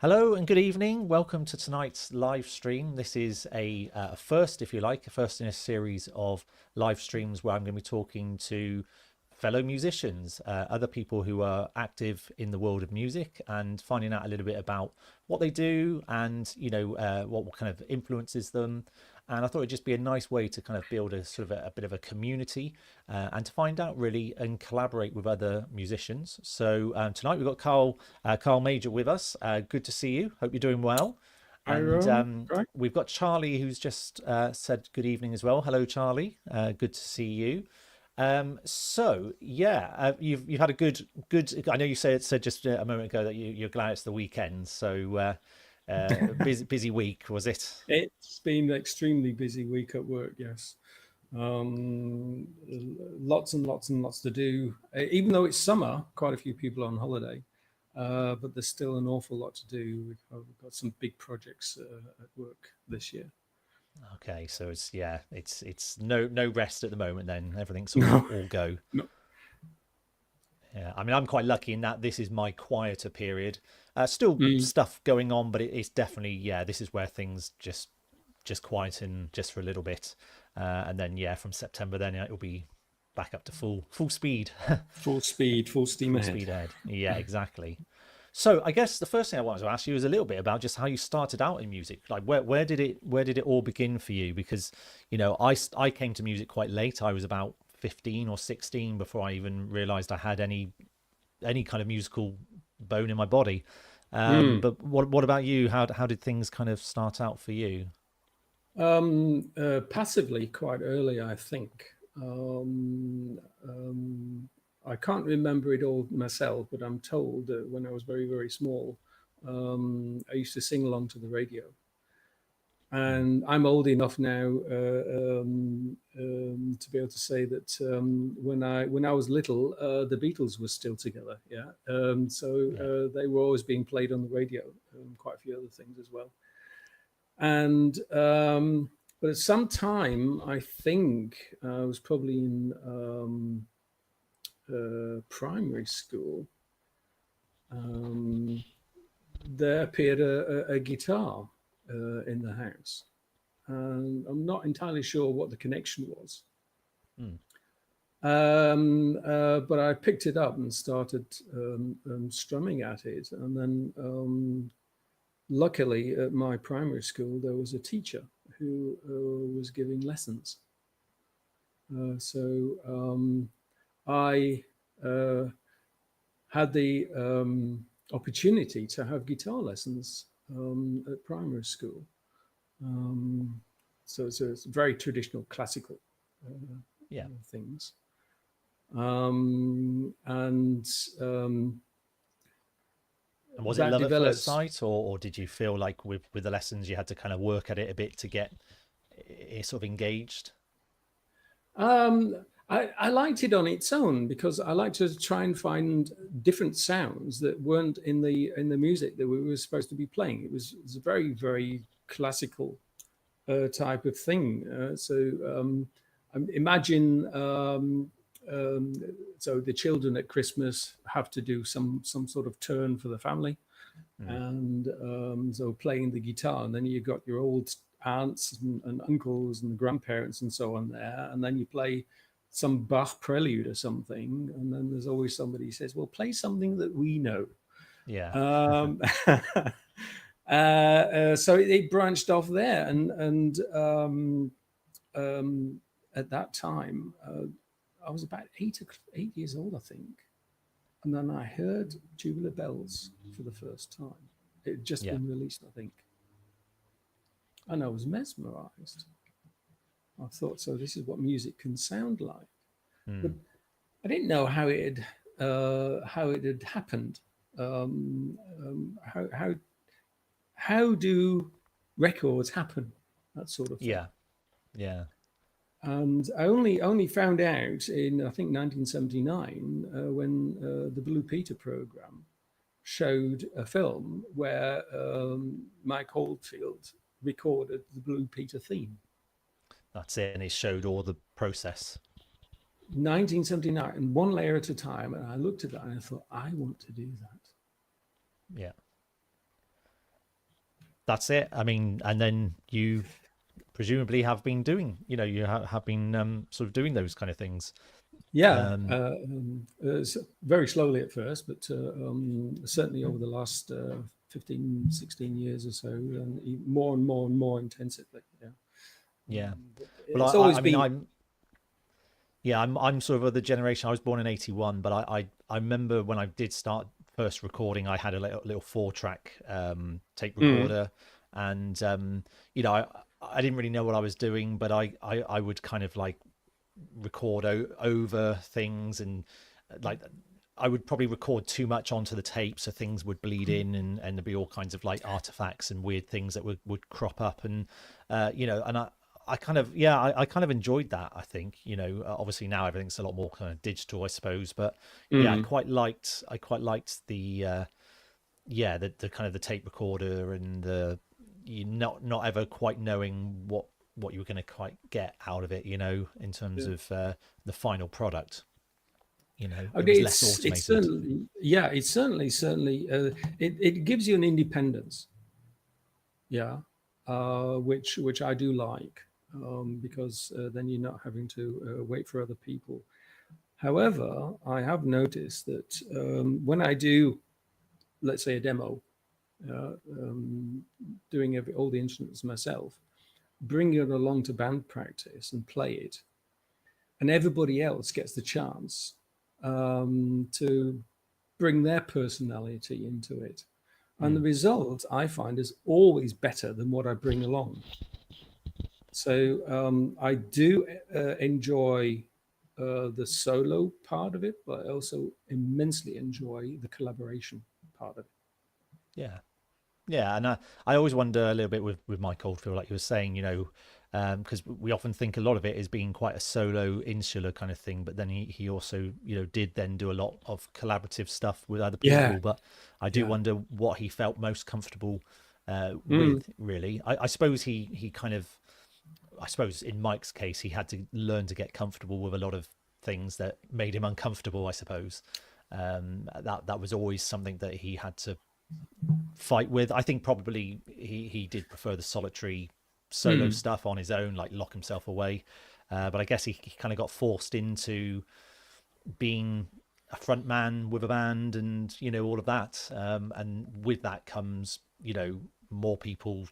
Hello and good evening. Welcome to tonight's live stream. This is a first, if you like, a first in a series of live streams where I'm going to be talking to fellow musicians, other people who are active in the world of music, and finding out a little bit about what they do and what kind of influences them. And I thought it'd just be a nice way to kind of build a sort of a bit of a community and to find out really and collaborate with other musicians. So tonight we've got Carl Major with us. Good to see you. Hope you're doing well. And Right. we've got Charlie who's just said good evening as well. Hello, Charlie. Good to see you. You've had a good. I know you said just a moment ago that you're glad it's the weekend. Busy week, was it? It's been an extremely busy week at work, yes. Lots and lots and lots to do. Even though it's summer, quite a few people are on holiday, but there's still an awful lot to do. We've got some big projects at work this year. Okay, so it's no rest at the moment. Then everything's all No, all go. no. Yeah, I mean I'm quite lucky in that this is my quieter period. Still Mm. stuff going on, but it's definitely this is where things just quieten just for a little bit, and then from September then it'll be back up to full speed, Full speed, full steam full ahead. speed ahead. Yeah, exactly. So I guess the first thing I wanted to ask you is a little bit about just how you started out in music. Like where did it all begin for you? Because I came to music quite late. I was about 15 or 16 before I even realized I had any kind of musical bone in my body. Mm. But what about you? How did things kind of start out for you? Passively, quite early, I think. Um, um, I can't remember it all myself, but I'm told that when I was very, very small, I used to sing along to the radio. Mm. And I'm old enough now to be able to say that when I was little, the Beatles were still together. Yeah, Yeah, they were always being played on the radio. Quite a few other things as well. And but at some time, I think I was probably in primary school. Um, there appeared a guitar in the house, and I'm not entirely sure what the connection was. mm. But I picked it up and started strumming at it, and then luckily at my primary school there was a teacher who was giving lessons. So I uh, had the opportunity to have guitar lessons at primary school. Um, so it's very traditional classical Yeah. things. And And was it that love at first develops. sight, or did you feel like with the lessons you had to kind of work at it a bit to get sort of engaged? Um, I liked it on its own because I like to try and find different sounds that weren't in the music that we were supposed to be playing. It was a very very classical type of thing. Imagine um, so the children at Christmas have to do some sort of turn for the family, Mm. and so playing the guitar, and then you got your old aunts and uncles and grandparents and so on there, and then you play some Bach prelude or something, and then there's always somebody who says, "Well, play something that we know." Yeah. Um, so it branched off there, and at that time, I was about 8 years old, I think, and then I heard Tubular Bells for the first time. It had just Yeah. been released, I think, and I was mesmerized. I thought, so this is what music can sound like, but Mm. I didn't know how it had happened. How do records happen? That sort of thing. Yeah. Yeah. And I only found out in I think 1979 when the Blue Peter program showed a film where Mike Oldfield recorded the Blue Peter theme. That's it. And it showed all the process. 1979, and one layer at a time. And I looked at that and I thought, I want to do that. Yeah. that's it. I mean, and then you presumably have been doing, you have been sort of doing those kind of things. Yeah, Um, very slowly at first, but certainly over the last 15, 16 years or so, and more and more and more intensively. Yeah, yeah. but Well, it's always I mean, been. I'm sort of of the generation. I was born in '81, but I remember when I did start first recording, I had a little 4-track tape Mm, recorder, and I didn't really know what I was doing, but I would kind of like record over things, and like I would probably record too much onto the tape, so things would bleed in, and there'd be all kinds of like artifacts and weird things that would crop up, and and I kind of I kind of enjoyed that. I think obviously now everything's a lot more kind of digital, I suppose, but yeah, mm. I quite liked the the kind of the tape recorder, and the you not ever quite knowing what you were going to quite get out of it, in terms Yeah. of the final product. It Okay, was less it's automated. certainly, yeah, it's certainly it gives you an independence, yeah, which I do like, because then you're not having to wait for other people. However, I have noticed that when I do, let's say, a demo, uh, um, doing all the instruments myself, bring it along to band practice and play it, and everybody else gets the chance to bring their personality into it. And the Mm. result I find is always better than what I bring along. So I do enjoy the solo part of it, but I also immensely enjoy the collaboration part of it. Yeah. Yeah, and I always wonder a little bit with Mike Oldfield, like you were saying, because we often think a lot of it is being quite a solo, insular kind of thing, but then he also, did then do a lot of collaborative stuff with other Yeah, people. But I do yeah. wonder what he felt most comfortable Mm, with, really. I suppose he kind of, I suppose in Mike's case, he had to learn to get comfortable with a lot of things that made him uncomfortable, I suppose. That was always something that he had to fight with. I think probably he did prefer the solitary solo mm, stuff on his own, like lock himself away. But I guess he kind of got forced into being a front man with a band, and all of that. And with that comes more people,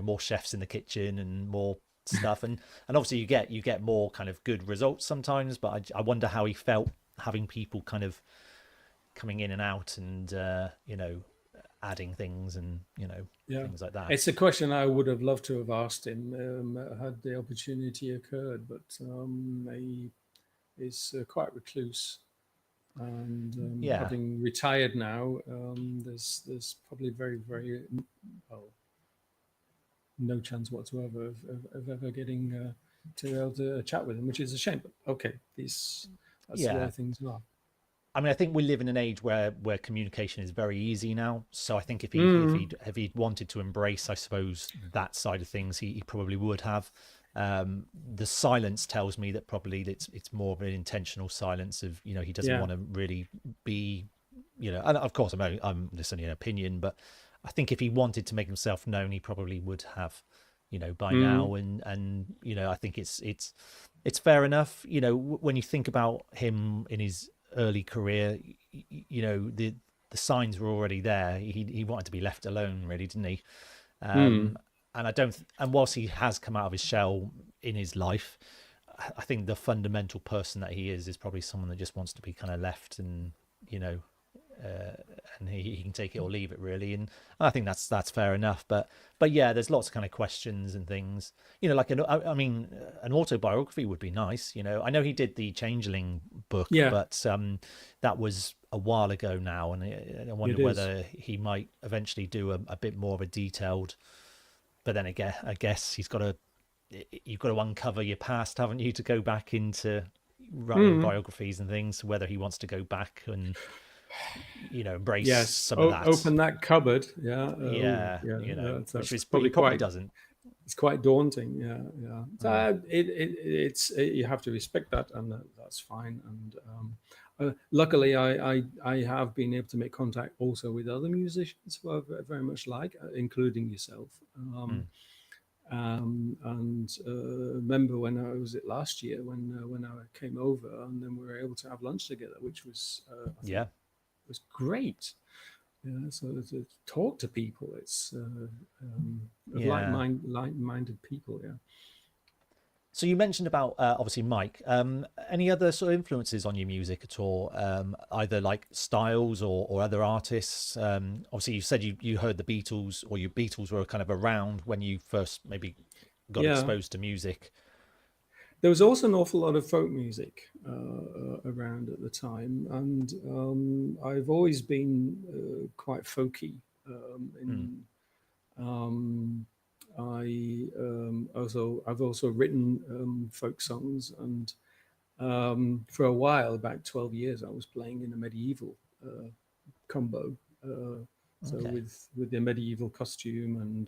more chefs in the kitchen, and more stuff, and obviously you get more kind of good results sometimes. But I wonder how he felt having people kind of coming in and out, and adding things, and yeah. things like that. It's a question I would have loved to have asked him had the opportunity occurred, but he is quite recluse. And Yeah, having retired now, there's probably very well no chance whatsoever of ever getting to be able to chat with him, which is a shame. But okay, these that's the way yeah. things are. I mean, I think we live in an age where communication is very easy now. So I think Mm, if he'd wanted to embrace, I suppose, that side of things, he probably would have. The silence tells me that probably it's more of an intentional silence of he doesn't yeah. want to really be, and of course I'm this is only an opinion, but I think if he wanted to make himself known, he probably would have, by Mm, now, and I think it's fair enough. When you think about him in his early career, the signs were already there. He wanted to be left alone, really, didn't he? mm, And I don't. And whilst he has come out of his shell in his life, I think the fundamental person that he is probably someone that just wants to be kind of left, and you know, uh, and he can take it or leave it, really. And I think that's fair enough. But yeah, there's lots of kind of questions and things. Like I mean, an autobiography would be nice. I know he did the Changeling book, yeah, but that was a while ago now, and I wonder it is. whether he might eventually do a bit more of a detailed. But then again, I guess you've got to uncover your past, haven't you, to go back into writing Mm, biographies and things. So whether he wants to go back and embrace yes. some of that. Open that cupboard. Yeah. Oh, Yeah, yeah. which That's is he probably probably quite. doesn't. It's quite daunting. Yeah, yeah. So Mm. it's you have to respect that, and that's fine. And luckily, I have been able to make contact also with other musicians who I very much like, including yourself. Mm. And remember when I was it last year when I came over, and then we were able to have lunch together, which was I think Yeah. was great. Yeah, so to talk to people, it's of Yeah. like-minded people. Yeah. So you mentioned about obviously Mike. Any other sort of influences on your music at all? Either like styles or other artists? Obviously, you said you heard the Beatles, or your Beatles were kind of around when you first maybe got Yeah. exposed to music. There was also an awful lot of folk music around at the time, and I've always been quite folky. Mm. In I've also written folk songs, and for a while, about 12 years, I was playing in a medieval combo. Uh, so Okay. with the medieval costume and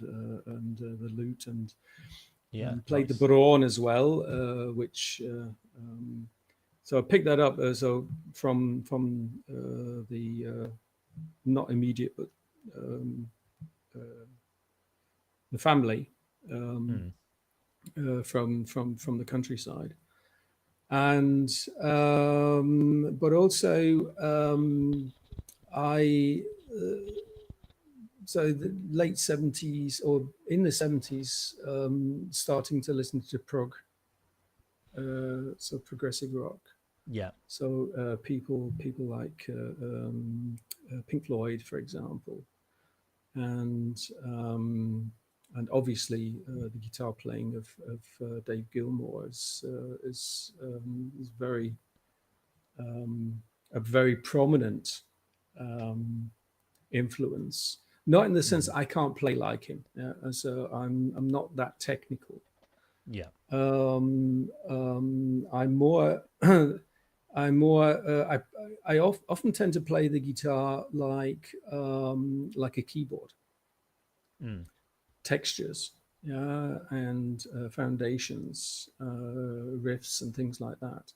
the lute Yeah. and played the Nice. Baron as well, which so I picked that up from the not immediate but um, uh, the family Mm. from the countryside, and but also I. So the late 70s or in the 70s, starting to listen to so progressive rock. Yeah. So people like Pink Floyd, for example, and um, and obviously the guitar playing of Dave Gilmour is very a very prominent um, influence. Not in the sense Mm. I can't play like him, yeah, so I'm not that technical. Yeah. I'm more I'm more often tend to play the guitar like a keyboard, Mm. textures, yeah, and foundations, riffs, and things like that.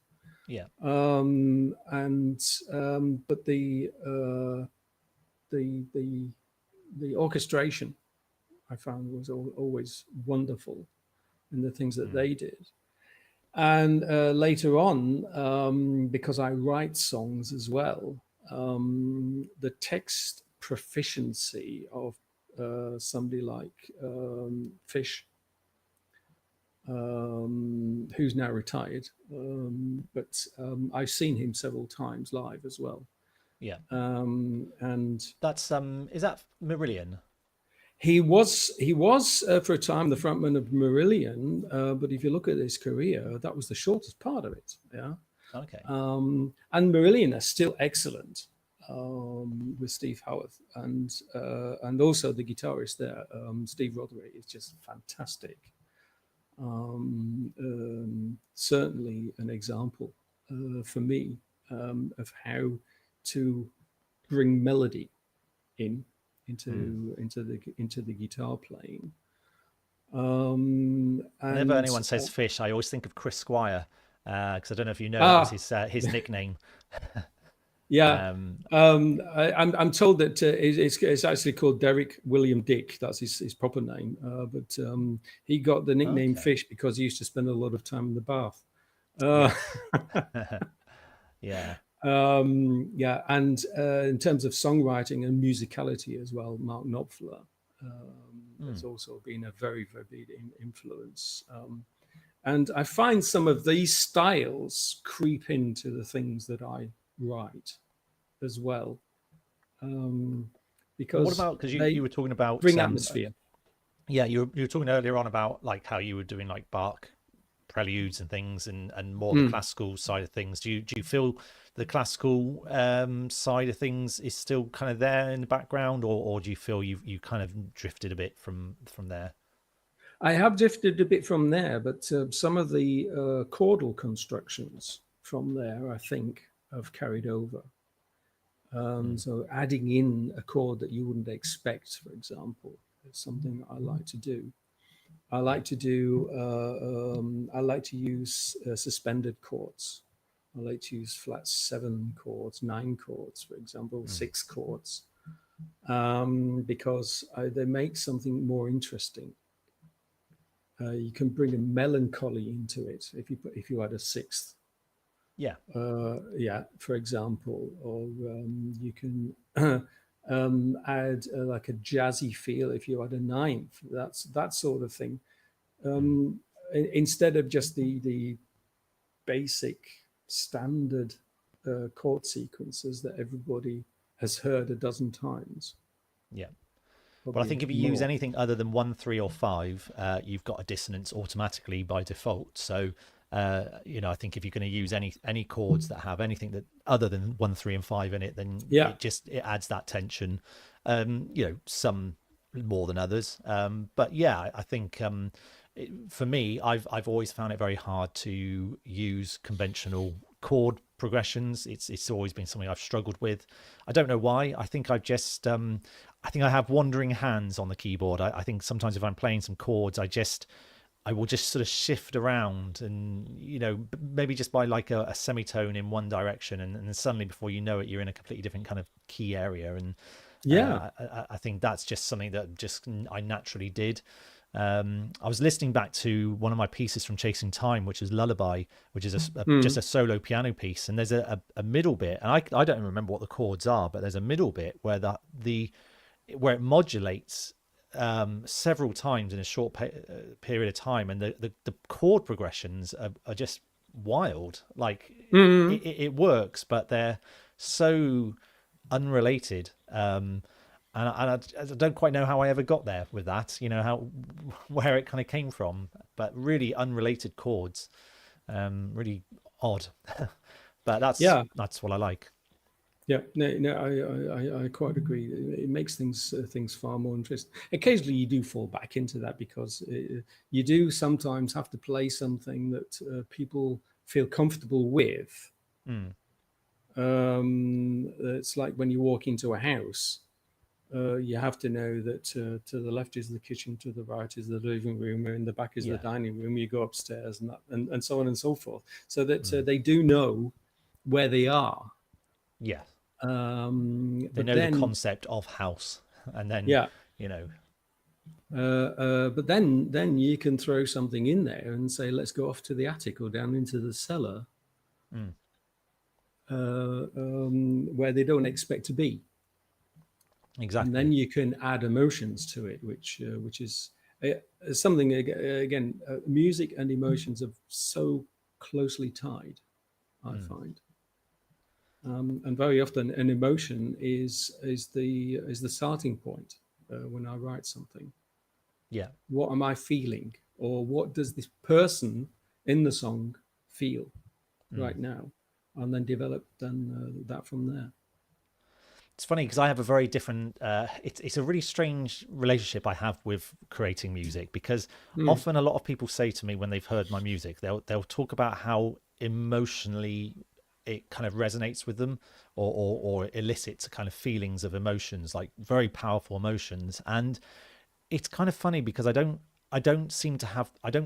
Yeah. And but the the the orchestration I found was always wonderful in the things that Mm. they did. And later on, because I write songs as well, the text proficiency of somebody like Fish, who's now retired, but I've seen him several times live as well. Yeah. And That's is that Marillion? he was for a time the frontman of Marillion, but if you look at his career, that was the shortest part of it. Yeah. Okay. And Marillion are still excellent with Steve Howarth, and also the guitarist there, Steve Roderick, is just fantastic. Certainly an example for me of how to bring melody in Mm. into the guitar playing. Whenever And anyone says fish, I always think of Chris Squire, because I don't know if you know that was ah, his nickname. yeah. Um, I'm told that it's actually called Derek William Dick. That's his proper name. But he got the nickname okay. Fish because he used to spend a lot of time in the bath. Uh, Yes. Yeah. yeah, and in terms of songwriting and musicality as well, Mark Knopfler has Mm. also been a very, very big influence. And I find some of these styles creep into the things that I write as well, um, What because about, because you they were talking about bring atmosphere. yeah, you were talking earlier on about like how you were doing like Bach preludes and things, and more the Mm. classical side of things. Do you feel the classical side of things is still kind of there in the background, or do you feel you kind of drifted a bit from there? I have drifted a bit from there, but some of the chordal constructions from there, I think, have carried over. Mm. So adding in a chord that you wouldn't expect, for example, is something I like to do. I Yeah. like to do. I like to use suspended chords I like to use flat 7 chords, 9 chords, for example, 6 chords, because they make something more interesting. You can bring a melancholy into it if you add a sixth. Yeah. Yeah, for example, or you can add like a jazzy feel if you add a ninth. That's that sort of thing. Instead of just the basic standard chord sequences that everybody has heard a dozen times, Yeah. Well, I probably think if you use more. anything other than 1, 3, or 5, you've got a dissonance automatically by default. So, I think if you're going to use any chords that have anything that other than 1, 3, and 5 in it, then Yeah, it adds that tension. Some more than others. But yeah, I think for me, I've always found it very hard to use conventional chord progressions. It's always been something I've struggled with. I don't know why. I think I think I have wandering hands on the keyboard. I think sometimes if I'm playing some chords, I will just sort of shift around, and maybe just by like a semitone in one direction, and then suddenly before you know it, you're in a completely different kind of key area. And yeah. I think that's just something that just I naturally did. I was listening back to one of my pieces from Chasing Time, which is Lullaby, which is just a solo piano piece, and there's a middle bit, and I don't remember what the chords are, but there's a middle bit where where it modulates several times in a short period of time, and the chord progressions are just wild. Like it works, but they're so unrelated. And I don't quite know how I ever got there with that. How where it kind of came from, but really unrelated chords, really odd. But Yeah, that's what I like. yeah, no, I quite agree. It makes things far more interesting. Occasionally, you do fall back into that because you do sometimes have to play something that people feel comfortable with. Mm, It's like when you walk into a house, you have to know that to the left is the kitchen, to the right is the living room, and in the back is the yeah. dining room. You go upstairs, and so on and so forth, so that Mm, they do know where they are. yeah. They But know the then, concept of house, and then yeah, you know, but then you can throw something in there and say, let's go off to the attic or down into the cellar, mm, where they don't expect to be, and then exactly. you can add emotions to it, which is something again. Music and emotions are so closely tied, I Mm, find. And very often, an emotion is the starting point when I write something. yeah. What am I feeling, or what does this person in the song feel Mm. right now, and then develop that from there. It's funny because I have a very different. It's a really strange relationship I have with creating music, because Mm, often a lot of people say to me when they've heard my music, they'll talk about how emotionally it kind of resonates with them, or elicits kind of feelings of emotions, like very powerful emotions. And it's kind of funny because I don't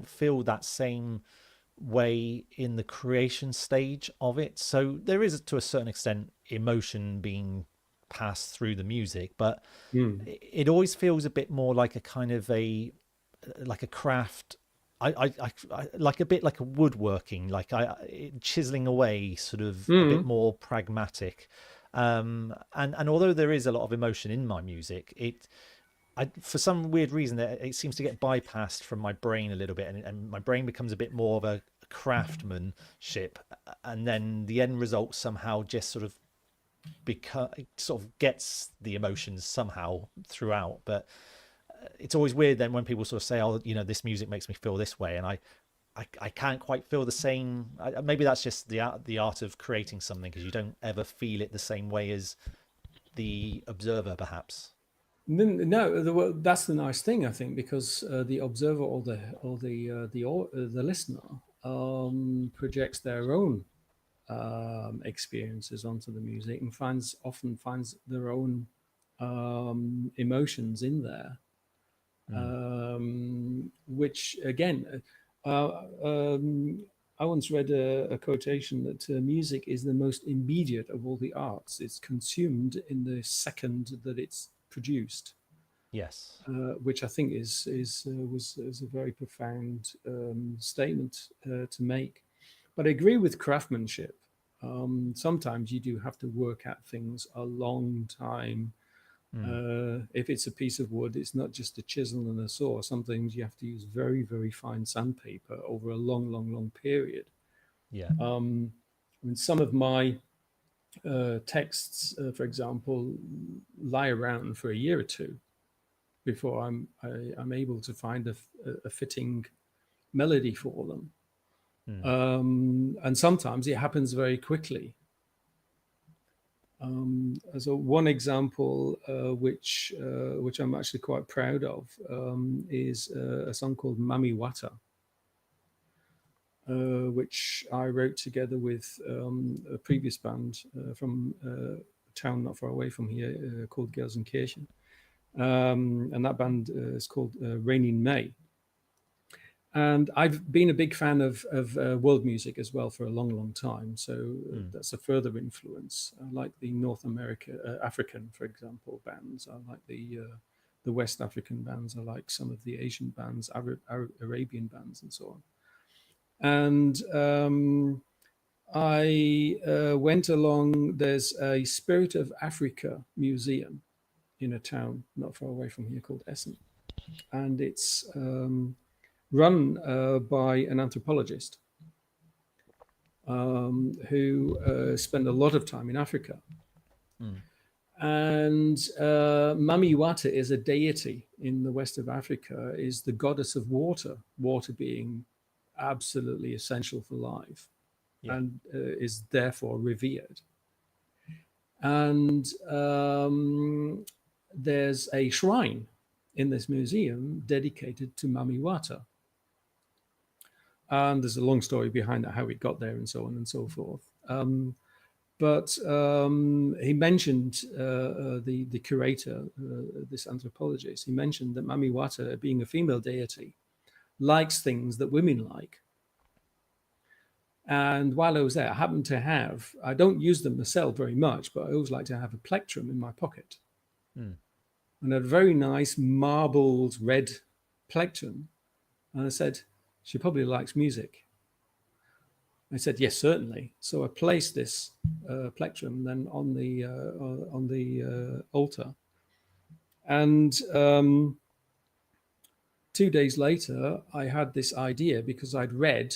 feel that same way in the creation stage of it. So there is, to a certain extent, emotion being passed through the music, but mm, it always feels a bit more like a kind of like a craft. I like a bit like a woodworking, like chiseling away, sort of a bit mm, more pragmatic. And although there is a lot of emotion in my music, for some weird reason, it seems to get bypassed from my brain a little bit, and my brain becomes a bit more of a craftsmanship, and then the end result somehow just sort of gets the emotions somehow throughout. But it's always weird then when people sort of say, "Oh, this music makes me feel this way," and I can't quite feel the same. Maybe that's just the art of creating something, because you don't ever feel it the same way as the observer, perhaps. No, that's the nice thing, I think, because the observer or the listener projects their own experiences onto the music and often finds their own emotions in there, Mm, which again, uh, um, I once read a quotation that music is the most immediate of all the arts. It's consumed in the second that it's produced, Yes. which I think is a very profound statement to make. But I agree with craftsmanship. Sometimes you do have to work at things a long time. Mm. If it's a piece of wood, it's not just a chisel and a saw. Sometimes you have to use very, very fine sandpaper over a long, long, long period. Yeah. I mean, some of my texts, for example, lie around for a year or two before I'm able to find a fitting melody for them. Mm. And sometimes it happens very quickly. So one example, which I'm actually quite proud of, is a song called Mami Wata, which I wrote together with a previous band from a town not far away from here called Gelsenkirchen. And that band is called Rain in May. And I've been a big fan of world music as well for a long, long time. So Mm. that's a further influence. I like the North America, African, for example, bands. I like the West African bands. I like some of the Asian bands, Arabian bands, and so on. And I went along. There's a Spirit of Africa museum in a town not far away from here called Essen, and it's run by an anthropologist who spent a lot of time in Africa. Mm. And Mami Wata is a deity in the west of Africa, is the goddess of water, water being absolutely essential for life, Yeah. and is therefore revered. And there's a shrine in this museum dedicated to Mami Wata. And there's a long story behind that, how it got there and so on and so forth. But he mentioned the curator, this anthropologist. He mentioned that Mami Wata, being a female deity, likes things that women like. And while I was there, I happened to have, I don't use them myself very much, but I always like to have a plectrum in my pocket. Mm. And a very nice marbled red plectrum. And I said, she probably likes music. I said, yes, certainly. So I placed this plectrum then on the altar. And 2 days later, I had this idea because I'd read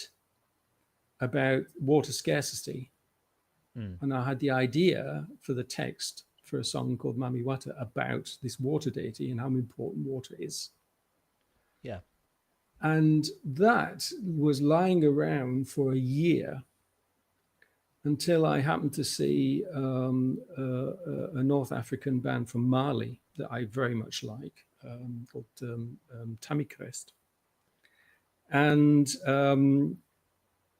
about water scarcity. Mm. And I had the idea for the text for a song called Mami Wata about this water deity and how important water is. Yeah. And that was lying around for a year until I happened to see a North African band from Mali that I very much like, called Tamicrest. And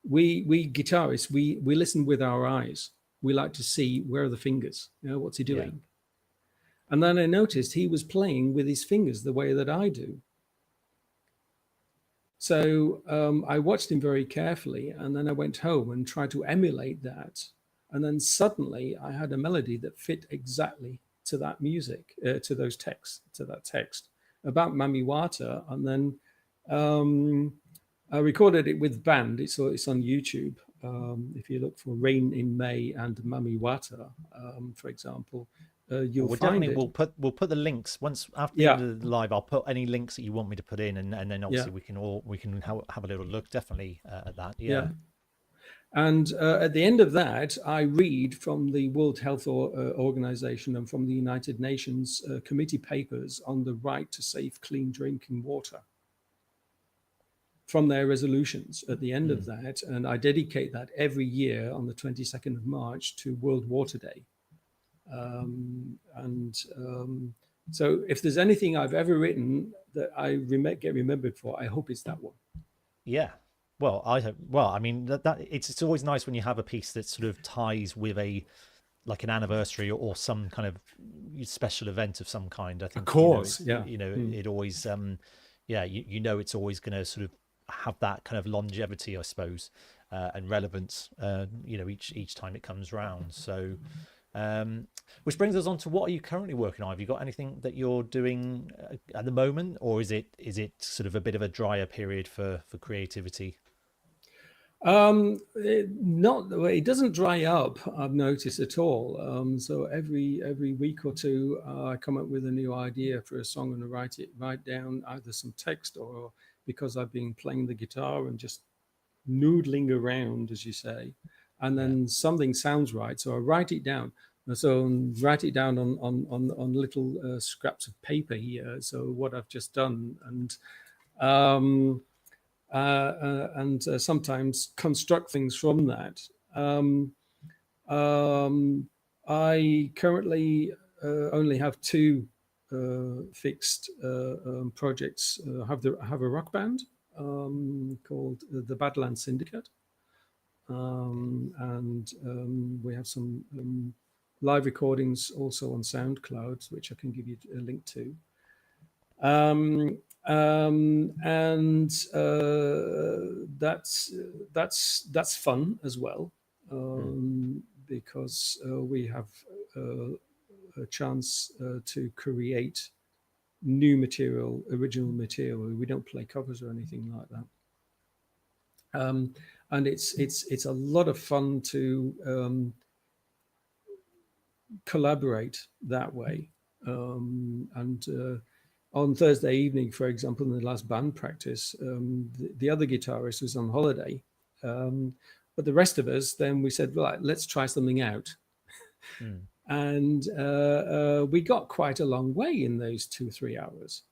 we guitarists, we listen with our eyes. We like to see where are the fingers, what's he Yeah. doing? And then I noticed he was playing with his fingers the way that I do. So I watched him very carefully, and then I went home and tried to emulate that. And then suddenly I had a melody that fit exactly to that music, to those texts, to that text about Mami Wata. And then I recorded it with band. It's on YouTube. If you look for Rain in May and Mami Wata, for example, you'll We'll find definitely it. we'll put the links once after the end Yeah, of the live. I'll put any links that you want me to put in, and then yeah, obviously we can have a little look definitely at that. yeah. Yeah. And at the end of that, I read from the World Health Organization and from the United Nations committee papers on the right to safe, clean drinking water from their resolutions at the end of Mm. that. And I dedicate that every year on the 22nd of March to World Water Day. So if there's anything I've ever written that I get remembered for, I hope it's that one. Yeah. Well, I hope. Well, I mean that it's always nice when you have a piece that sort of ties with a like an anniversary or some kind of special event of some kind. I Of think course, yeah. it always yeah, it's always going to sort of have that kind of longevity, I suppose. and relevant, each time it comes round. So, which brings us on to, what are you currently working on? Have you got anything that you're doing at the moment, or is it sort of a bit of a drier period for creativity? It doesn't dry up, I've noticed at all. So every week or two, I come up with a new idea for a song and I write down either some text, or because I've been playing the guitar and just noodling around, as you say, and Yeah. then something sounds right, so I write it down. So write it down on little scraps of paper here. So what I've just done, and um, sometimes construct things from that. Um, um, I currently only have two fixed projects. Have a rock band called the Badlands Syndicate, and we have some live recordings also on SoundCloud, which I can give you a link to. And that's fun as well, Mm. because we have a chance to create new material, original material. We don't play covers or anything like that. And it's a lot of fun to collaborate that way. And on Thursday evening, for example, in the last band practice, the other guitarist was on holiday, but the rest of us, then we said, right, let's try something out. Mm. And we got quite a long way in those 2 or 3 hours.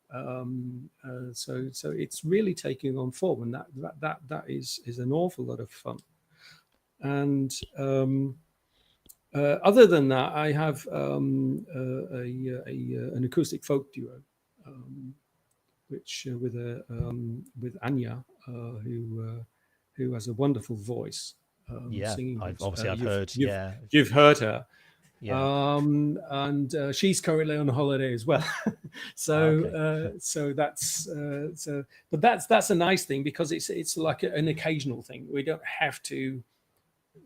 So it's really taking on form, and that is an awful lot of fun. And other than that, I have an acoustic folk duo, which with Anya, who has a wonderful voice, Yeah, singing I've voice. obviously I've heard. Yeah, You've heard her, yeah. and she's currently on holiday as well. Okay. So that's so, but that's a nice thing, because it's like an occasional thing. We don't have to.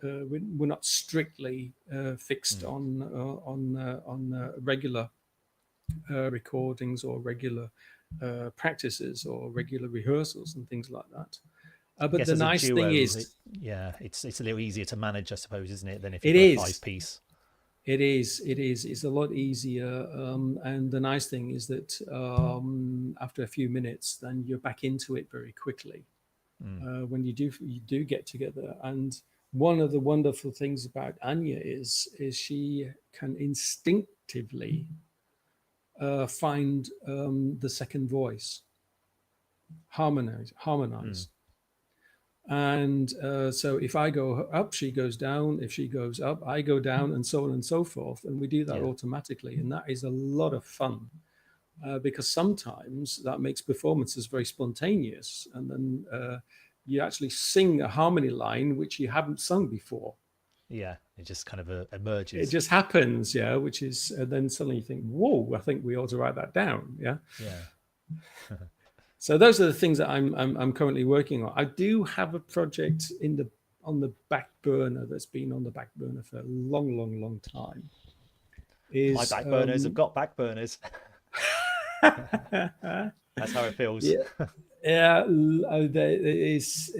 We're not strictly fixed Mm. on regular recordings or regular practices or regular rehearsals and things like that. I But guess the as a nice thing duo, is, yeah, it's a little easier to manage, I suppose, isn't it, than if you've it got a is, five piece. it's a lot easier. And the nice thing is that after a few minutes, then you're back into it very quickly. Mm. When you do get together. And one of the wonderful things about Anya is she can instinctively find the second voice, harmonize. Mm. And so if I go up, she goes down. If she goes up, I go down, and so on and so forth. And we do that Yeah, automatically, and that is a lot of fun. Because sometimes that makes performances very spontaneous, and then you actually sing a harmony line which you haven't sung before. yeah. It just kind of It emerges. just happens, yeah. Which is, and then suddenly you think, "Whoa! I think we ought to write that down." Yeah. Yeah. So those are the things that I'm currently working on. I do have a project on the back burner that's been on the back burner for a long, long, long time. My Is back burners have got back burners. That's how it feels. yeah, yeah, there is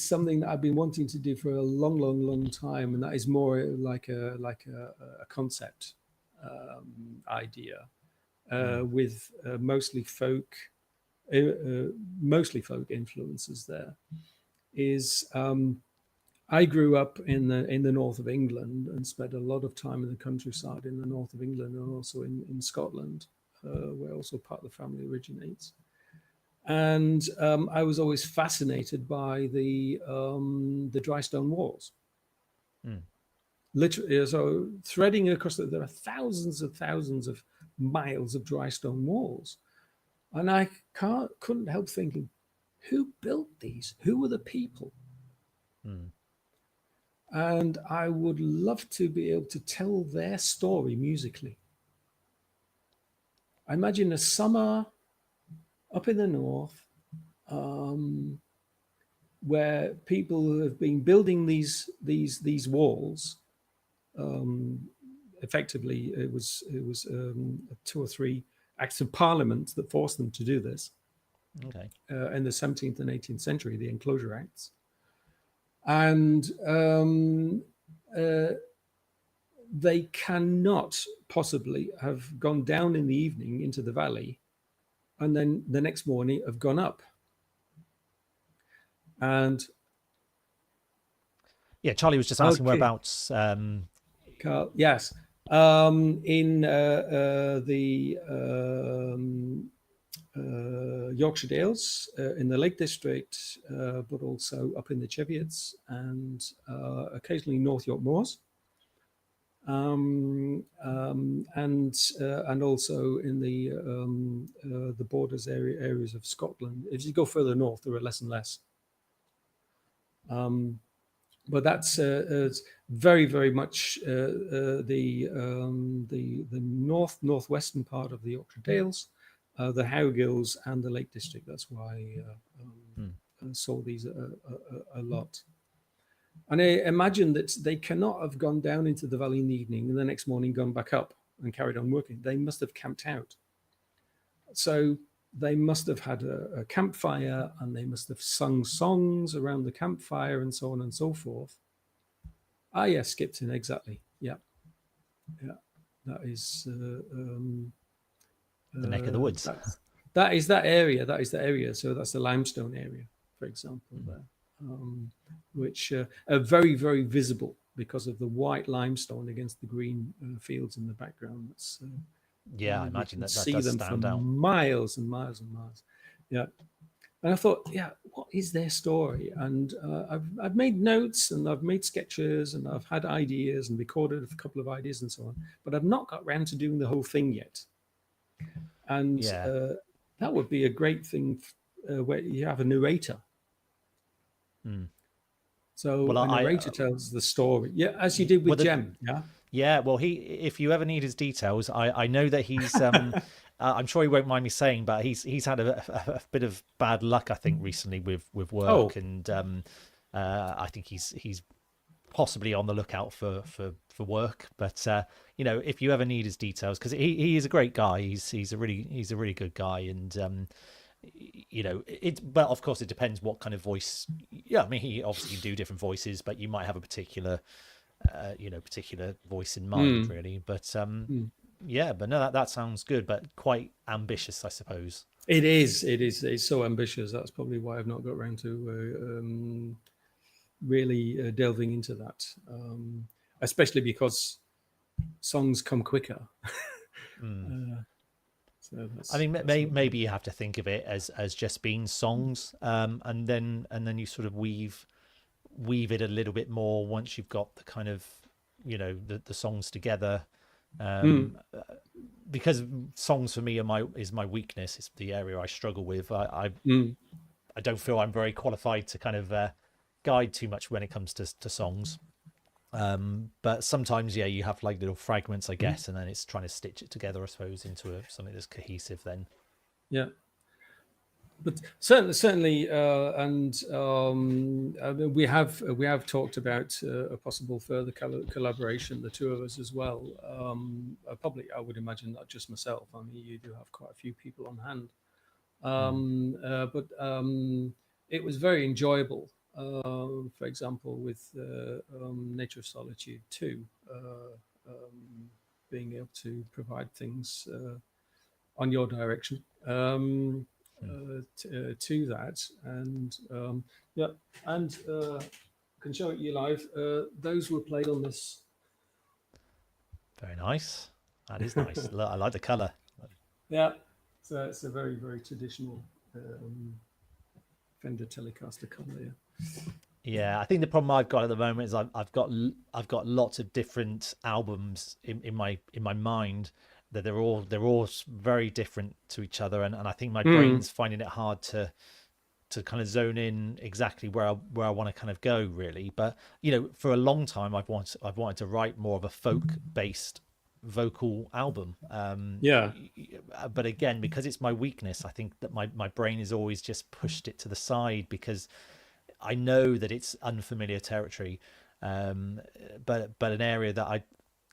something that I've been wanting to do for a long, long, long time, and that is more like a concept idea Mm. with mostly folk influences. There is. I grew up in the north of England and spent a lot of time in the countryside in the north of England, and also in Scotland, where also part of the family originates. And I was always fascinated by the dry stone walls. Mm. Literally, so threading across there are thousands of miles of dry stone walls, and I couldn't help thinking, who built these? Who were the people? Mm. And I would love to be able to tell their story musically. I imagine a summer up in the north, um, where people have been building these walls. Um, Effectively, it was 2 or 3 acts of parliament that forced them to do this Okay. in the 17th and 18th century, the Enclosure Acts, and uh, they cannot possibly have gone down in the evening into the valley and then the next morning have gone up. And Yeah, Charlie was just asking okay, whereabouts. Carl, yes, in the Yorkshire Dales, in the Lake District, but also up in the Cheviots and occasionally North York Moors. And also in the borders areas of Scotland. As you go further north, there are less and less. But that's very, very much the northwestern part of the Yorkshire Dales, the Howgills, and the Lake District. That's why I saw these a lot. And I imagine that they cannot have gone down into the valley in the evening and the next morning gone back up and carried on working. They must have camped out. So they must have had a campfire and they must have sung songs around the campfire and so on and so forth. Ah, yes, Skipton, exactly. Yeah. Yeah. That is The neck of the woods. that is that area. That is the area. So that's the limestone area, for example, there, which are very, very visible because of the white limestone against the green fields in the background. That's, Yeah, I you imagine can that see does them for stand out. miles and miles and miles. Yeah. And I thought, yeah, what is their story? And I've made notes and I've made sketches and I've had ideas and recorded a couple of ideas and so on, but I've not got around to doing the whole thing yet. And Yeah. that would be a great thing where you have a narrator. So Well, a I narrator tells the story, yeah, as you did well with the Jem, yeah. Yeah, well, if you ever need his details, I know that he's I'm sure he won't mind me saying, but he's had a bit of bad luck, I think, recently with work, Oh, and I think he's possibly on the lookout for work. But if you ever need his details, because he is a great guy, he's a really good guy, and but of course it depends what kind of voice. Yeah, I mean, he obviously do different voices, but you might have a particular particular voice in mind, really. But yeah, but no, that sounds good, but quite ambitious, I suppose. it is. It is. It's so ambitious. That's probably why I've not got around to really delving into that, especially because songs come quicker. So I that's mean, that's what. maybe you have to think of it as just being songs, and then you sort of weave it a little bit more once you've got the kind of the songs together. Mm, Because songs for me is my weakness. It's the area I struggle with. mm, I don't feel I'm very qualified to kind of guide too much when it comes to songs. But sometimes, yeah, you have like little fragments, I guess, and then it's trying to stitch it together, I suppose, into something that's cohesive. Then, yeah, but certainly, and I mean, we have talked about a possible further collaboration, the two of us as well. Probably, I would imagine not just myself. I mean, you do have quite a few people on hand. But it was very enjoyable. For example, with Nature of Solitude 2, being able to provide things on your direction to that. And yeah, and can show it you live. Those were played on this. very nice. That is nice. I like the color. Yeah, so it's a very, very traditional Fender Telecaster color. Yeah. Yeah, I think the problem I've got at the moment is I've got lots of different albums in my mind that they're all very different to each other, and I think my brain's finding it hard to kind of zone in exactly where I want to kind of go, really. But for a long time I've wanted to write more of a folk based vocal album. Yeah. But again, because it's my weakness, I think that my brain has always just pushed it to the side, because I know that it's unfamiliar territory, but an area that I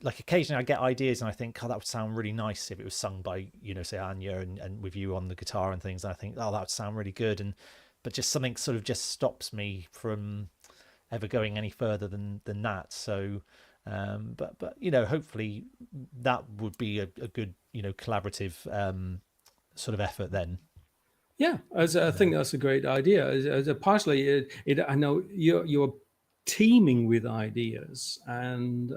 like. Occasionally I get ideas and I think, oh, that would sound really nice if it was sung by, say Anya, and with you on the guitar and things. And I think, oh, that would sound really good. But just something sort of just stops me from ever going any further than that. So, but hopefully that would be a good, collaborative sort of effort then. Yeah, I think that's a great idea. Partially, I know you're teeming with ideas, and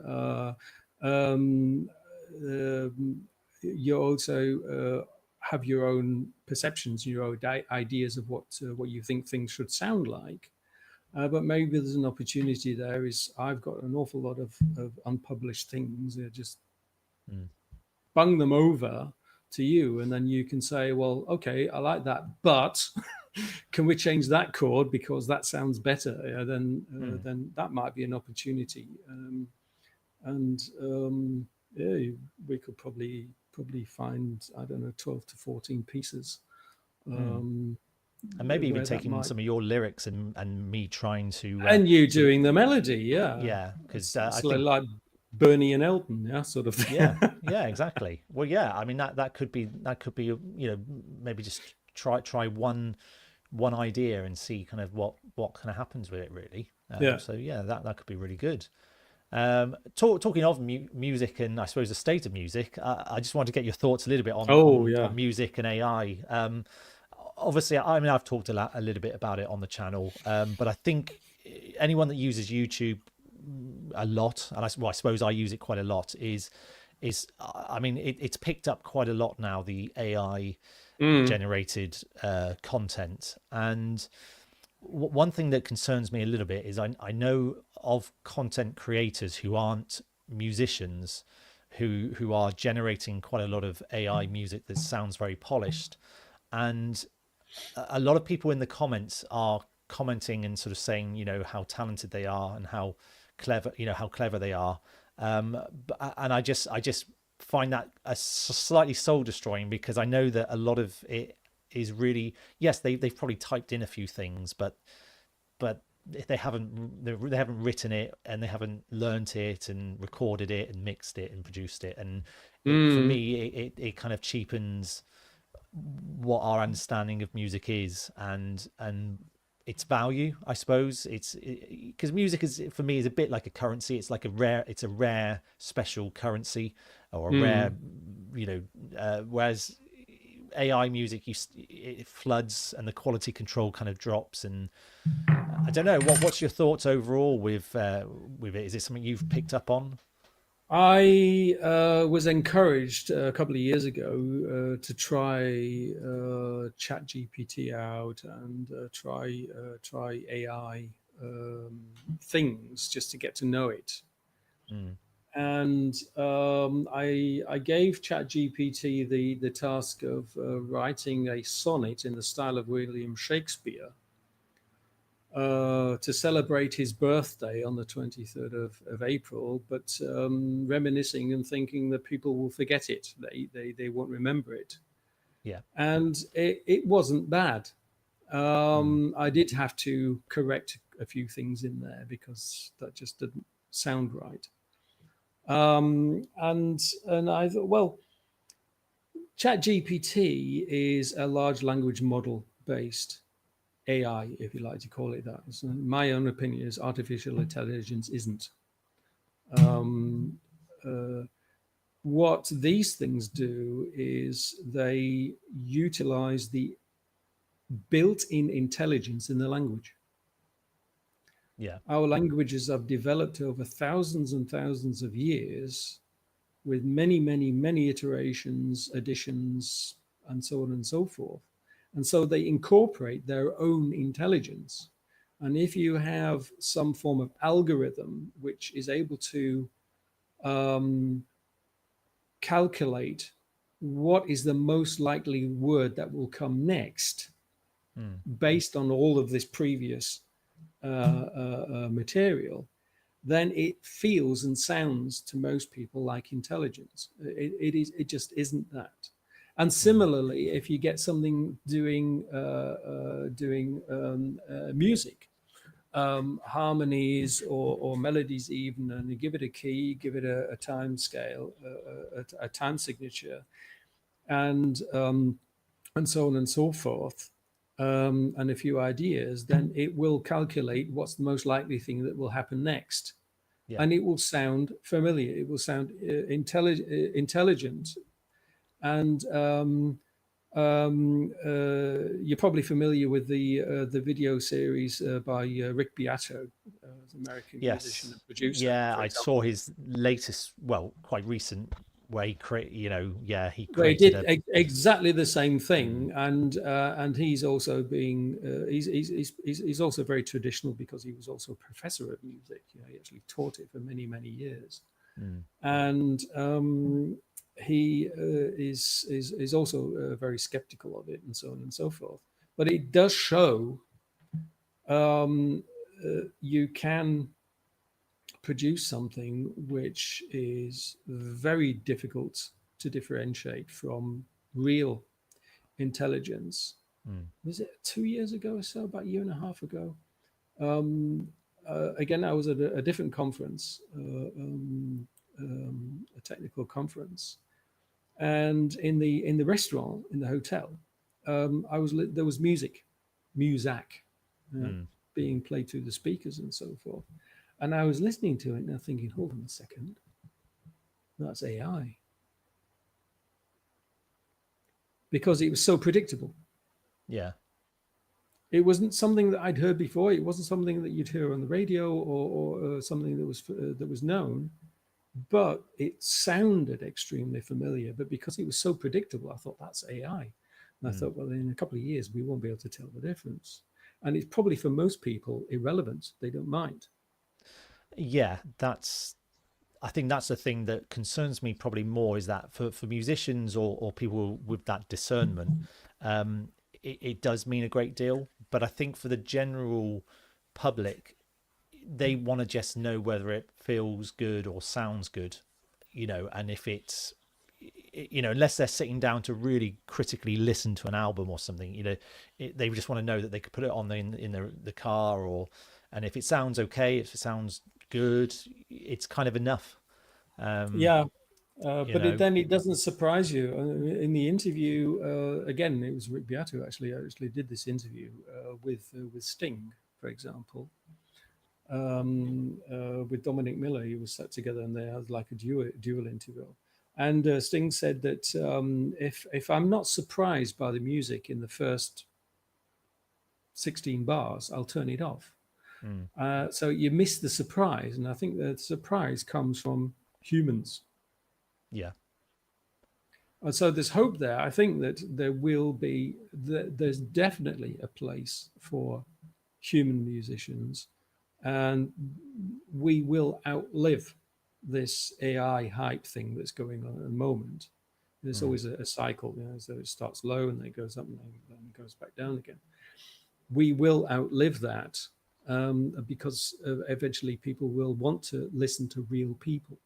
um, you also have your own perceptions, your own ideas of what you think things should sound like. But maybe there's an opportunity there. Is I've got an awful lot of unpublished things. Just Mm. bung them over to you, and then you can say, well, okay, I like that, but can we change that chord because that sounds better? Mm. Then that might be an opportunity. And yeah, we could probably find, I don't know, 12 to 14 pieces, Mm. um, And maybe even where that taking might, some of your lyrics and me trying and you to doing the melody. Yeah, yeah, because I it's think like Bernie and Elton, yeah, sort of thing. yeah, yeah, exactly. Well, yeah, I mean that could be maybe just try one idea and see kind of what kind of happens with it really. Yeah. So yeah, that could be really good. Talking of music and I suppose the state of music, I just wanted to get your thoughts a little bit on Oh, on, yeah. on music and AI. Obviously, I mean I've talked a little bit about it on the channel, but I think anyone that uses YouTube a lot, and I suppose I use it quite a lot, is I mean it's picked up quite a lot now, the AI Mm. generated content. And one thing that concerns me a little bit is I know of content creators who aren't musicians who are generating quite a lot of AI music that sounds very polished, and a lot of people in the comments are commenting and sort of saying, how talented they are and how clever they are. And I just find that slightly soul destroying, because I know that a lot of it is really, yes, they've probably typed in a few things, but they haven't written it, and they haven't learnt it and recorded it and mixed it and produced it. And for Mm. me, it kind of cheapens what our understanding of music is, and its value, I suppose. It's because music is, for me, is a bit like a currency. It's a rare special currency, or a rare, Mm. whereas AI music, it floods and the quality control kind of drops. And I don't know, what's your thoughts overall with it? Is it something you've picked up on? I was encouraged a couple of years ago to try Chat GPT out and try AI things just to get to know it. Mm. And I gave Chat GPT the task of writing a sonnet in the style of William Shakespeare to celebrate his birthday on the 23rd of April, but reminiscing and thinking that people will forget it. They won't remember it. Yeah. And it wasn't bad. Mm. I did have to correct a few things in there because that just didn't sound right. And I thought, well, ChatGPT is a large language model based AI, if you like to call it that. So my own opinion is artificial intelligence isn't. Um, uh, what these things do is they utilize the built in intelligence in the language. Yeah. Our languages have developed over thousands and thousands of years with many, many, many iterations, additions, and so on and so forth. And so they incorporate their own intelligence. And if you have some form of algorithm which is able to um, calculate what is the most likely word that will come next Mm. based on all of this previous material, then it feels and sounds to most people like intelligence. It just isn't that. And Mm. similarly, if you get something doing music, harmonies or melodies even, and you give it a key, give it a time scale, a time signature, and so on and so forth, and a few ideas, then it will calculate what's the most likely thing that will happen next. Yeah. And it will sound familiar. It will sound intelligent. And you're probably familiar with the video series by Rick Beato, an American musician Yes. and producer, Yeah, for I example. saw his latest, well, quite recent, where he create, yeah, he Well, he created did a. exactly the same Mm, thing, and he's also being he's also very traditional because he was also a professor of music. You know, he actually taught it for many years, mm, and he is also very skeptical of it, and so on and so forth. But it does show um, you can produce something which is very difficult to differentiate from real intelligence. mm. Was it 2 years ago or so, about a year and a half ago? Um, Again, I was at a different conference, a technical conference, and in the restaurant in the hotel, there was music, uh, Mm. being played through the speakers and so forth, and I was listening to it and I'm thinking, hold on a second, that's AI, because it was so predictable. Yeah. It wasn't something that I'd heard before. It wasn't something that you'd hear on the radio or something that was known. But it sounded extremely familiar. But because it was so predictable, I thought that's AI. And I Mm. thought, well, in a couple of years, we won't be able to tell the difference. And it's probably for most people irrelevant. They don't mind. Yeah, that's. I think that's the thing that concerns me probably more, is that for musicians or people with that discernment, it does mean a great deal. But I think for the general public, they want to just know whether it feels good or sounds good, and if it's, unless they're sitting down to really critically listen to an album or something, they just want to know that they could put it on in the car, or, and if it sounds okay, if it sounds good, it's kind of enough. um Yeah. you But know then it doesn't surprise you. In the interview, again, it was Rick Beato actually did this interview with Sting, for example, with Dominic Miller. He was set together, and they had like a dual interview. And Sting said that if I'm not surprised by the music in the first 16 bars, I'll turn it off. mm, So you miss the surprise, and I think the surprise comes from humans. yeah. And so there's hope there. I think that there's definitely a place for human musicians, and we will outlive this AI hype thing that's going on at the moment. There's Mm, always a cycle, so it starts low and then it goes up and then it goes back down again. We will outlive that, because eventually people will want to listen to real people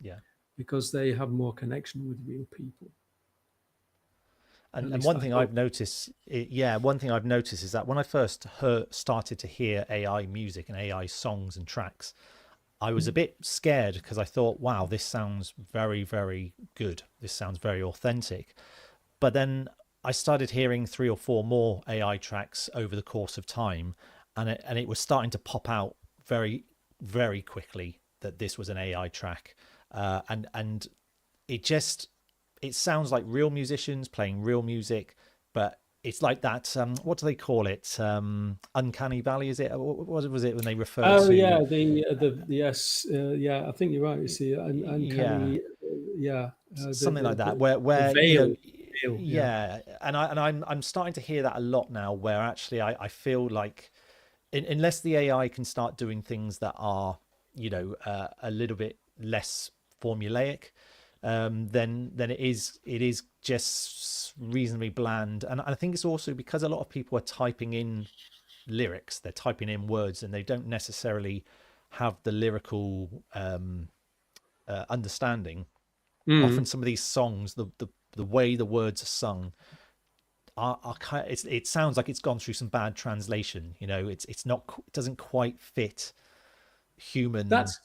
yeah. because they have more connection with real people. At And least one I thing I've hope. noticed, one thing I've noticed is that when I first started to hear AI music and AI songs and tracks, I was a bit scared because I thought, wow, this sounds very, very good. This sounds very authentic. But then I started hearing three or four more AI tracks over the course of time, and it was starting to pop out very, very quickly that this was an AI track, and it just, it sounds like real musicians playing real music, but it's like that. What do they call it? Uncanny Valley, is it? What was it when they referred Oh to? yeah, the yes, yeah. I think you're right. You see, Yeah, uncanny, yeah. something like that, The where veil, yeah. yeah, and I'm starting to hear that a lot now, where actually I feel like, unless the AI can start doing things that are, a little bit less formulaic, then it is just reasonably bland. And I think it's also because a lot of people are typing in lyrics, they're typing in words, and they don't necessarily have the lyrical understanding. Often Mm. some of these songs, the way the words are sung, it sounds like it's gone through some bad translation. You know, it's not, it doesn't quite fit human That's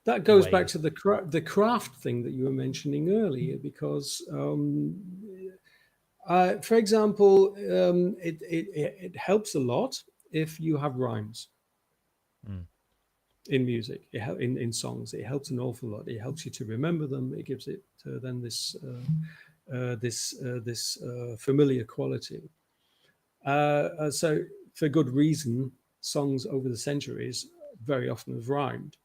that goes back way. to the craft thing that you were mentioning earlier, because for example, it helps a lot if you have rhymes Mm, in music, in songs. It helps an awful lot. It helps you to remember them. It gives it then this familiar quality. So for good reason, songs over the centuries very often have rhymed.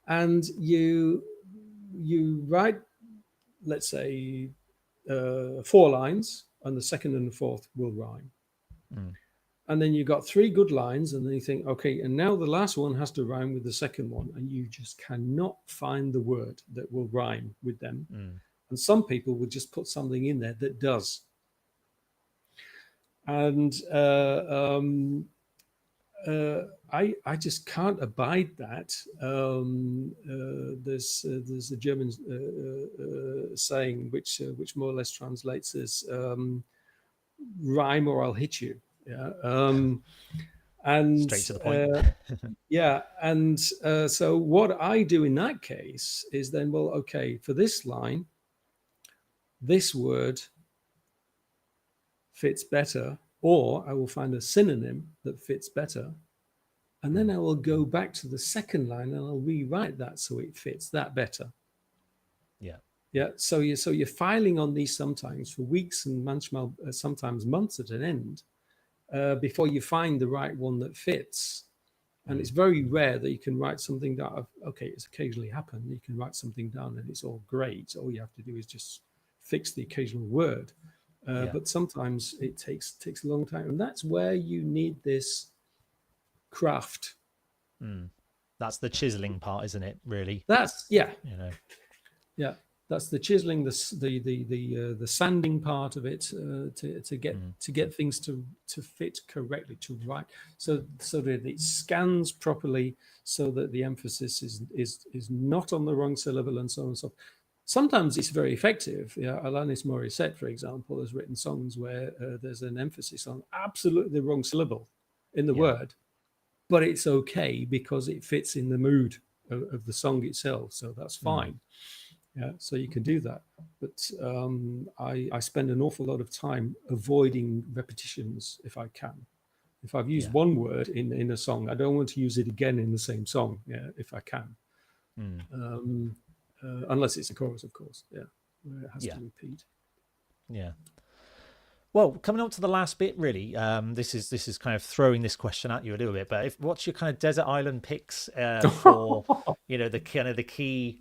And you write, let's say, 4 lines, and the second and the fourth will rhyme. mm, And then you got 3 good lines, and then you think, okay, and now the last one has to rhyme with the second one, and you just cannot find the word that will rhyme with them. mm, And some people would just put something in there that does. And I just can't abide that. There's a German saying which more or less translates as "rhyme or I'll hit you." Yeah, and straight to the point. yeah, and so what I do in that case is then, well, okay, for this line, this word fits better, or I will find a synonym that fits better. And then Mm, I will go back to the second line and I'll rewrite that so it fits that better. yeah. Yeah. So you're filing on these sometimes for weeks and months, sometimes months at an end, before you find the right one that fits. And it's Mm, very rare that you can write something down. Okay, it's occasionally happened. You can write something down and it's all great. All you have to do is just fix the occasional word. yeah. But sometimes it takes a long time, and that's where you need this craft. Mm. That's the chiseling part, isn't it? Really, That's yeah, you know. yeah. That's the chiseling, the sanding part of it, Mm, to get things to fit correctly, to write, so that it scans properly, so that the emphasis is not on the wrong syllable, and so on and so forth. Sometimes it's very effective. Yeah, Alanis Morissette, for example, has written songs where there's an emphasis on absolutely the wrong syllable in the yeah. word, but it's okay because it fits in the mood of the song itself, so that's Mm, fine. Yeah, so you can do that. But I spend an awful lot of time avoiding repetitions if I can. If I've used yeah. one word in a song, I don't want to use it again in the same song, yeah, if I can. Mm, Um, Unless it's a chorus, of course, yeah, where it has yeah. to repeat. Yeah. Well, coming up to the last bit, really, this is kind of throwing this question at you a little bit. But what's your kind of desert island picks for, you know, the kind of the key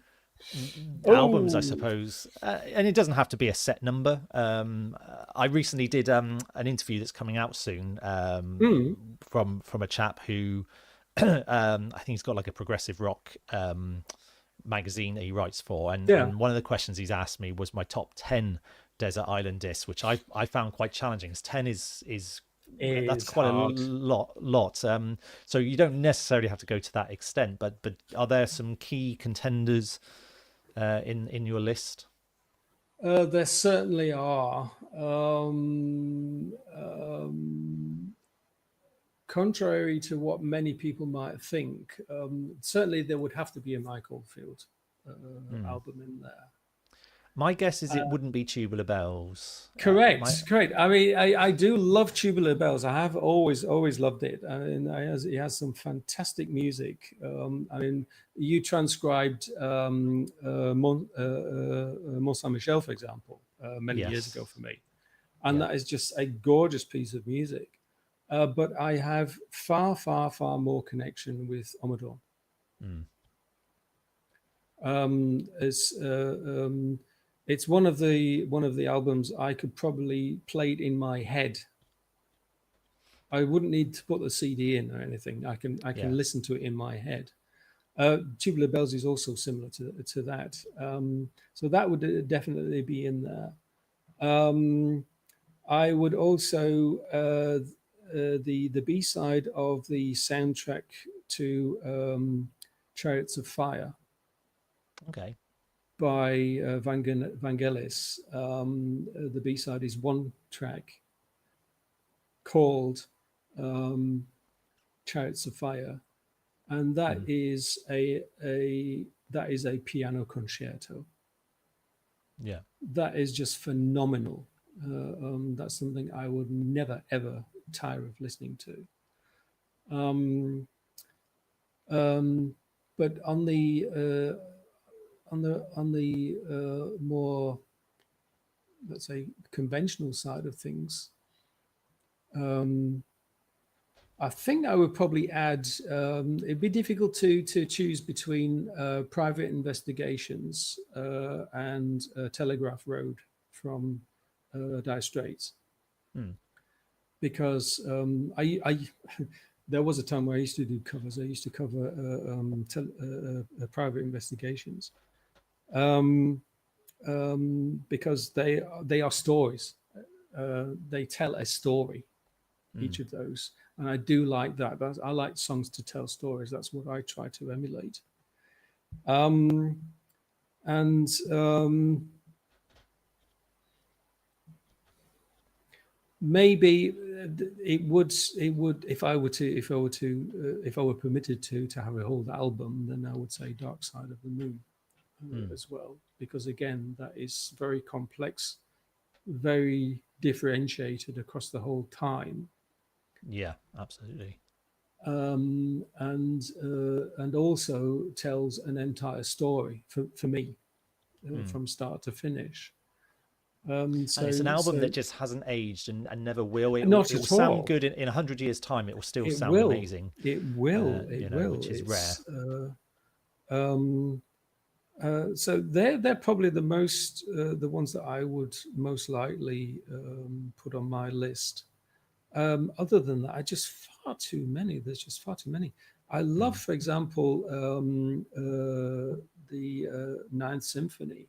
albums, I Oh, suppose, and it doesn't have to be a set number. I recently did an interview that's coming out soon mm, from a chap who I think he's got like a progressive rock magazine that he writes for, yeah, and one of the questions he's asked me was my top 10 desert island discs, which I found quite challenging, as 10 is that's is quite a hard. lot. So you don't necessarily have to go to that extent, but are there some key contenders in your list? There certainly are. Contrary to what many people might think, certainly there would have to be a Mike Oldfield Hmm. album in there. My guess is it wouldn't be Tubular Bells. My Correct, correct. I mean, I do love Tubular Bells. I have always loved it. I mean, he has some fantastic music. I mean, you transcribed Mont Saint Michel, for example, many years Yes, ago for me, and yeah. that is just a gorgeous piece of music. But I have far more connection with Omador. Mm. As It's one of the albums I could probably play it in my head. I wouldn't need to put the CD in or anything. I Yeah. can listen to it in my head. Tubular Bells is also similar to that. So that would definitely be in there. I would also the B side of the soundtrack to Chariots of Fire Okay. by Vangelis. The B side is one track, called Chariots of Fire, and that Mm. is a piano concerto. Yeah. That is just phenomenal. That's something I would never ever tire of listening to. Um, but on the more, let's say, conventional side of things, um, I think I would probably add. It'd be difficult to choose between Private Investigations and Telegraph Road from Dire Straits, Mm. because I there was a time where I used to do covers. I used to cover Private Investigations, um, because they are stories. They tell a story, Mm. each of those, and I do like that. I like songs to tell stories. That's what I try to emulate. Um, and maybe it would if I were permitted to have a whole album, then I would say Dark Side of the Moon Mm. as well, because again that is very complex, very differentiated across the whole time, Yeah, absolutely. and also tells an entire story for me, Mm. from start to finish. And it's an album So that just hasn't aged and never will. not It will at sound all. good in 100 years' time. It will still It sound will. amazing, It will. It you know, will. which is rare. It's um, so they're probably the ones that I would most likely put on my list. Other than that, I just far too many. There's just far too many. I love, Mm. for example, the Ninth Symphony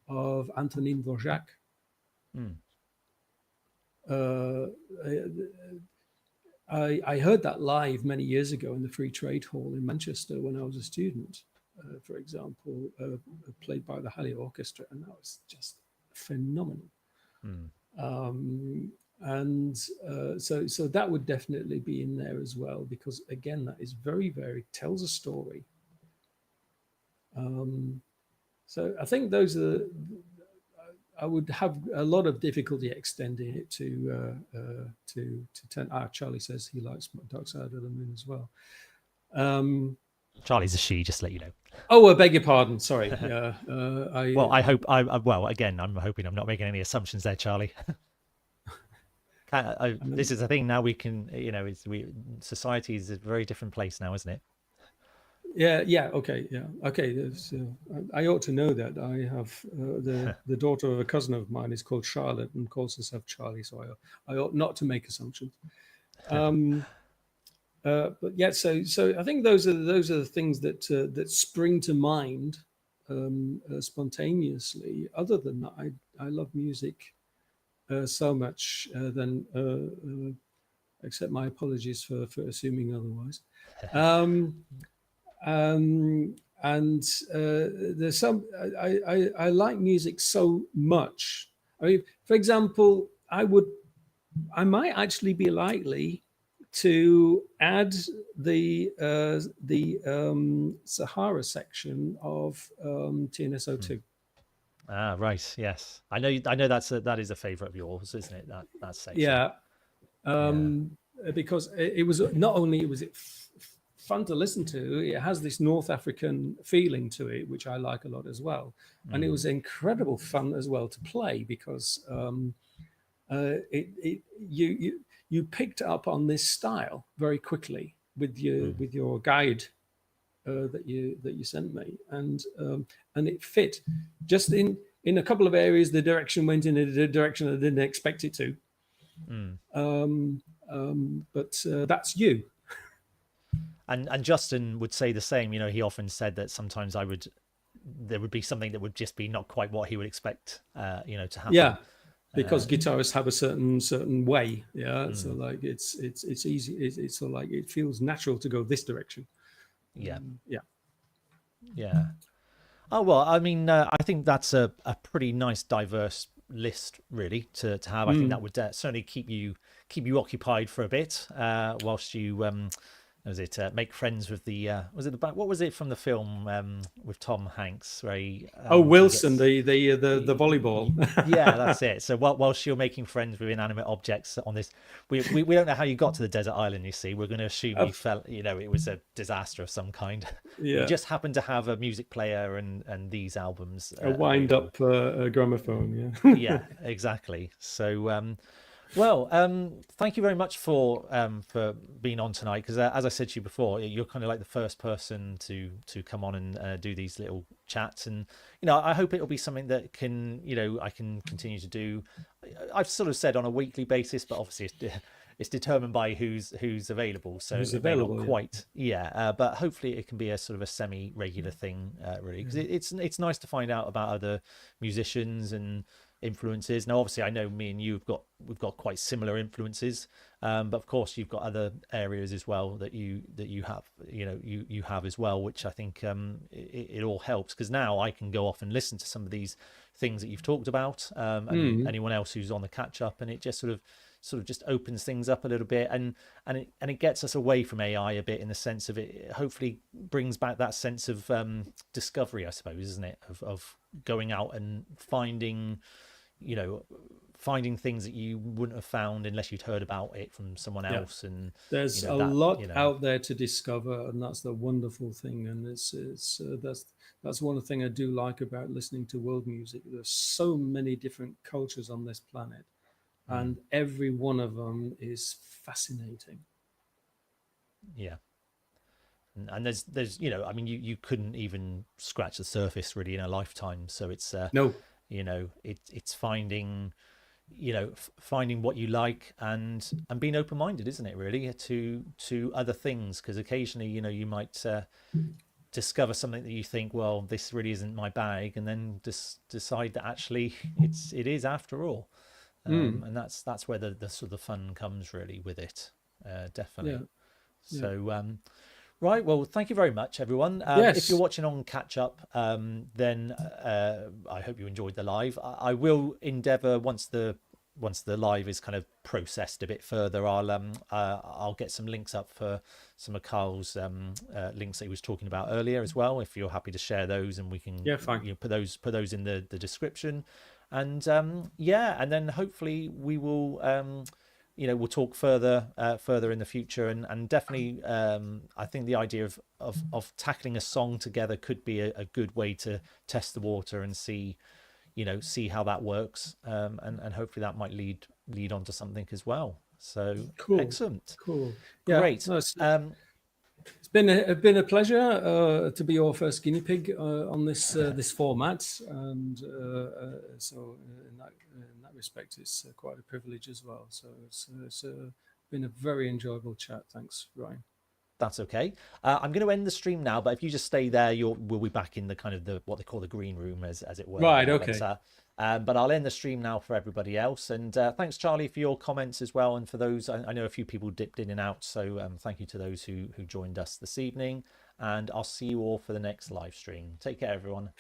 of Antonin Dvorak. Mm. Uh, I heard that live many years ago in the Free Trade Hall in Manchester when I was a student, for example, played by the Halley Orchestra, and that was just phenomenal. Mm. And so that would definitely be in there as well, because again, that is very tells a story. Um, so I think those are. I would have a lot of difficulty extending it to 10. Charlie says he likes Dark Side of the Moon as well. Charlie's a she, just to let you know. Oh, I beg your pardon. Sorry. Yeah, Well, I hope well, again, I'm hoping I'm not making any assumptions there, Charlie. This is the thing now. We can, you know, society is a very different place now, isn't it? yeah. Okay. Yeah. Okay. I ought to know that. I have the daughter of a cousin of mine is called Charlotte and calls herself Charlie, so I ought not to make assumptions. Um, but yeah, so I think those are the things that spring to mind spontaneously. Other than that, I love music so much. Then accept my apologies for assuming otherwise. Um, and there's some I like music so much. I mean, for example, I might actually be likely to add the Sahara section of TNSO2. Ah, right. Yes, I know. I know that is a favorite of yours, isn't it? That section. Yeah, Yeah. because it was not only was it fun to listen to, it has this North African feeling to it, which I like a lot as well, and it Mm. was incredible fun as well to play because you picked up on this style very quickly with Mm. your guide that you sent me, and it fit just in a couple of areas. The direction went in a direction I didn't expect it to. Mm. But that's you. And Justin would say the same. You know, he often said that sometimes there would be something that would just be not quite what he would expect. You know, to happen. Yeah, because guitarists have a certain way. Yeah, so Mm. like it's easy. It's sort of like it feels natural to go this direction. Yeah. Yeah. Yeah. Oh well, I mean, I think that's a pretty nice, diverse list really to have. I think that Mm. would certainly keep you occupied for a bit whilst you was it make friends with the was it the what was it from the film with Tom Hanks where Oh, he Wilson, gets the volleyball. yeah, that's it. So whilst you're making friends with inanimate objects on this, we don't know how you got to the desert island. You see, we're going to assume you Ab- felt, it was a disaster of some kind. But you yeah, just happened to have a music player and these albums a wind available. up gramophone. Yeah. Yeah, exactly. So well, thank you very much for being on tonight. Because as I said to you before, you're kind of like the first person to come on and do these little chats, and I hope it'll be something that can I can continue to do. I've sort of said on a weekly basis, but obviously it's determined by who's available, so Who's it may not available? Yeah. quite, but hopefully it can be a sort of a semi-regular thing, really, because it's nice to find out about other musicians and influences. Now obviously I know me and we've got quite similar influences, but of course you've got other areas as well that you have you have as well, which I think it all helps, because now I can go off and listen to some of these things that you've talked about, and Mm. anyone else who's on the catch up, and it just sort of just opens things up a little bit, and it gets us away from AI a bit, in the sense of it hopefully brings back that sense of discovery, I suppose, isn't it, of going out and finding things that you wouldn't have found unless you'd heard about it from someone Yeah. else. And There's a that lot out there to discover, and that's the wonderful thing. And that's one thing I do like about listening to world music. There's so many different cultures on this planet, and every one of them is fascinating. yeah. And there's I mean, you couldn't even scratch the surface really in a lifetime, so it's No, it's finding finding what you like, and being open-minded, isn't it, really, to other things, because occasionally you might discover something that you think, well, this really isn't my bag, and then just decide that actually it is after all. mm. And that's where the sort of fun comes really with it, Yeah, definitely. yeah, So right, well, thank you very much, everyone. If you're yes, watching on catch up, then I hope you enjoyed the live. I will endeavour, once the live is kind of processed a bit further, I'll get some links up for some of Carl's links that he was talking about earlier as well, if you're happy to share those, and we can yeah, fine. put those in the description. And yeah, and then hopefully we will we'll talk further in the future, and definitely I think the idea of tackling a song together could be a good way to test the water and see how that works, and hopefully that might lead on to something as well. So Cool, excellent. cool. Yeah, Great. no, it's been a pleasure to be your first guinea pig on this format, and in that respect, it's quite a privilege as well. So it's been a very enjoyable chat. Thanks, Ryan. That's okay. I'm going to end the stream now, but if you just stay there, we'll be back in the kind of what they call the green room, as it were, Right. now. Okay. But I'll end the stream now for everybody else. And thanks, Charlie, for your comments as well. And for those, I know a few people dipped in and out, so thank you to those who joined us this evening. And I'll see you all for the next live stream. Take care, everyone.